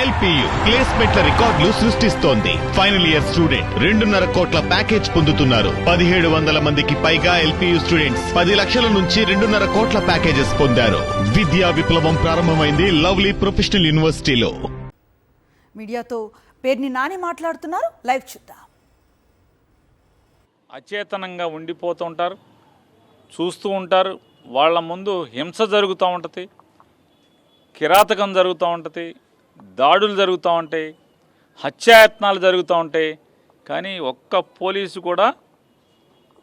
LPU ప్లేస్మెంట్ల రికార్డులు సృష్టిస్తోంది. Final year student 2.5 కోట్ల ప్యాకేజ్ పొందుతున్నారు. 1700 మందికి పైగా ఎల్పియు స్టూడెంట్స్ 10 లక్షల నుంచి 2.5 కోట్ల ప్యాకేజెస్ పొందారు. విద్యా విప్లవం ప్రారంభమైంది లవ్లీ ప్రొఫెషనల్ యూనివర్సిటీలో. మీడియాతో పేర్ని నాని మాట్లాడుతున్నారు. లైవ్ చూద్దాం. అచేతనంగా ఉండిపోతూ ఉంటారు, చూస్తూ ఉంటారు. వాళ్ళ ముందు హింస జరుగుతూ ఉంటుంది, కిరాతకం జరుగుతూ ఉంటుంది, దాడులు జరుగుతూ ఉంటాయి, హత్యాయత్నాలు జరుగుతూ ఉంటాయి. కానీ ఒక్క పోలీసు కూడా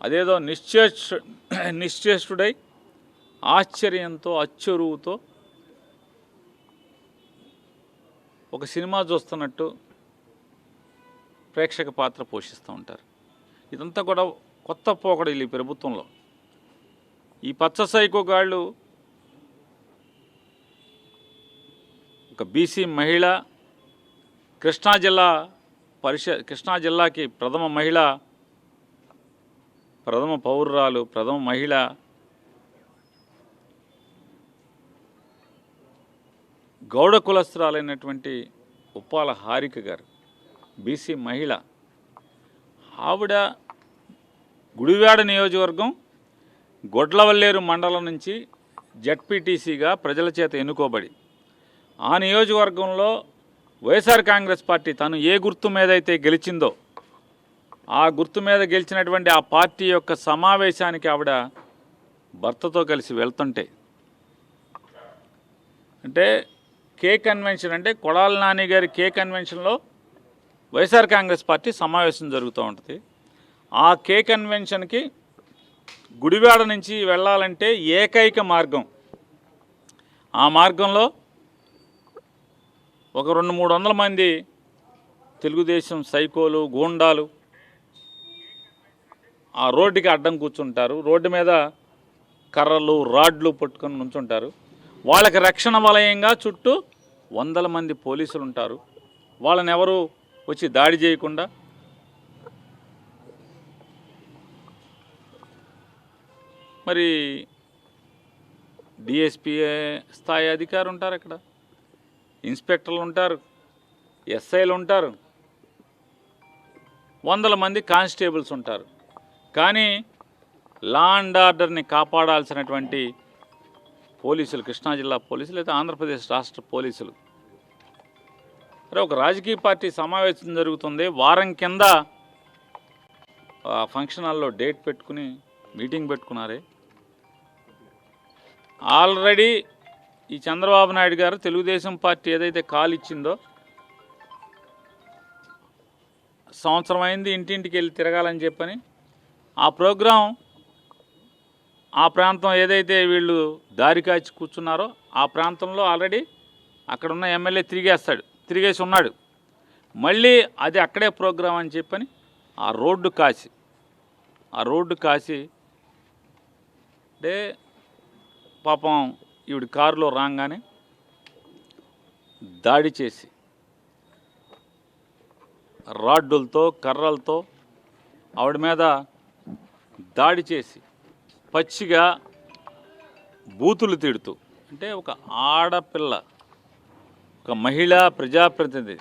అదేదో నిశ్చేష్టుడై ఆశ్చర్యంతో అచ్చెరువుతో ఒక సినిమా చూస్తున్నట్టు ప్రేక్షక పాత్ర పోషిస్తూ ఉంటారు. ఇదంతా కూడా కొత్త పోకడలు ఈ ప్రభుత్వంలో. ఈ పచ్చ సైకోగాళ్ళు ఒక బీసీ మహిళ, కృష్ణా జిల్లాకి ప్రథమ పౌరురాలు, ప్రథమ మహిళ, గౌడ కులస్తురాలైనటువంటి ఉప్పాల హారిక గారు, బీసీ మహిళ. ఆవిడ గుడివాడ నియోజకవర్గం గొడ్లవల్లేరు మండలం నుంచి జడ్పీటీసీగా ప్రజల చేత ఎన్నుకోబడి ఆ నియోజకవర్గంలో వైఎస్ఆర్ కాంగ్రెస్ పార్టీ తను ఏ గుర్తు మీద అయితే గెలిచిందో ఆ గుర్తు మీద గెలిచినటువంటి ఆ పార్టీ యొక్క సమావేశానికి ఆవిడ భర్తతో కలిసి వెళ్తుంటే, అంటే కే కన్వెన్షన్, అంటే కొడాలి నాని గారి కే కన్వెన్షన్లో వైఎస్ఆర్ కాంగ్రెస్ పార్టీ సమావేశం జరుగుతూ ఉంటుంది. ఆ కే కన్వెన్షన్కి గుడివాడ నుంచి వెళ్ళాలంటే ఏకైక మార్గం, ఆ మార్గంలో ఒక 200-300 మంది తెలుగుదేశం సైకోలు, గూండాలు ఆ రోడ్డుకి అడ్డం కూర్చుంటారు. రోడ్డు మీద కర్రలు, రాడ్లు పట్టుకొని నుంచుంటారు. వాళ్ళకి రక్షణ వలయంగా చుట్టూ 100 మంది పోలీసులు ఉంటారు. వాళ్ళని ఎవరు వచ్చి దాడి చేయకుండా మరి డిఎస్పీ స్థాయి అధికారులు ఉంటారు, అక్కడ ఇన్స్పెక్టర్లు ఉంటారు, ఎస్ఐలు ఉంటారు, 100 మంది కానిస్టేబుల్స్ ఉంటారు. కానీ లా అండ్ ఆర్డర్ని కాపాడాల్సినటువంటి పోలీసులు, కృష్ణా జిల్లా పోలీసులు లేదా ఆంధ్రప్రదేశ్ రాష్ట్ర పోలీసులు, అరే ఒక రాజకీయ పార్టీ సమావేశం జరుగుతుంది, వారం కింద ఫంక్షన్ హాల్లో డేట్ పెట్టుకుని మీటింగ్ పెట్టుకున్నారే. ఆల్రెడీ ఈ చంద్రబాబు నాయుడు గారు తెలుగుదేశం పార్టీ ఏదైతే కాల్ ఇచ్చిందో, సంవత్సరం అయింది ఇంటింటికి వెళ్ళి తిరగాలని చెప్పని, ఆ ప్రోగ్రాం ఆ ప్రాంతం ఏదైతే వీళ్ళు దారి కాచి కూర్చున్నారో ఆ ప్రాంతంలో ఆల్రెడీ అక్కడున్న ఎమ్మెల్యే తిరిగేసి ఉన్నాడు. మళ్ళీ అది అక్కడే ప్రోగ్రాం అని చెప్పని ఆ రోడ్డు కాసి అంటే పాపం ఈవిడ కారులో రాగానే దాడి చేసి రాడ్డులతో, కర్రలతో ఆవిడ మీద దాడి చేసి పచ్చిగా బూతులు తిడుతూ, అంటే ఒక ఆడపిల్ల, ఒక మహిళా ప్రజాప్రతినిధి,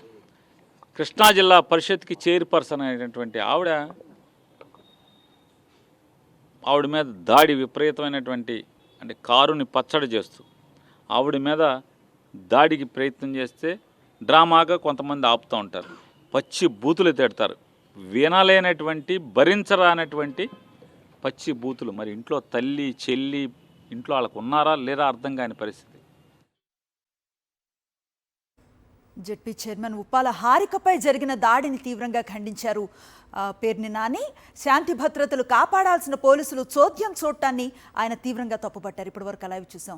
కృష్ణా జిల్లా పరిషత్కి చైర్పర్సన్ అయినటువంటి ఆవిడ మీద దాడి విపరీతమైనటువంటి, అంటే కారుని పచ్చడి చేస్తూ ఆవిడ మీద దాడికి ప్రయత్నం చేస్తే డ్రామాగా కొంతమంది ఆపుతూ ఉంటారు, పచ్చి బూతులు తిడతారు, వినలేనటువంటి, భరించరానటువంటి పచ్చి బూతులు. మరి ఇంట్లో తల్లి, చెల్లి, ఇంట్లో వాళ్ళకు ఉన్నారా లేదా అర్థం కాని పరిస్థితి. జెడ్పీ చైర్మన్ ఉప్పాల హారికపై జరిగిన దాడిని తీవ్రంగా ఖండించారు పేర్ని నాని. శాంతి భద్రతలు కాపాడాల్సిన పోలీసులు చోద్యం చూడటాన్ని ఆయన తీవ్రంగా తప్పుపట్టారు. ఇప్పటివరకు లైవ్ చూసాం.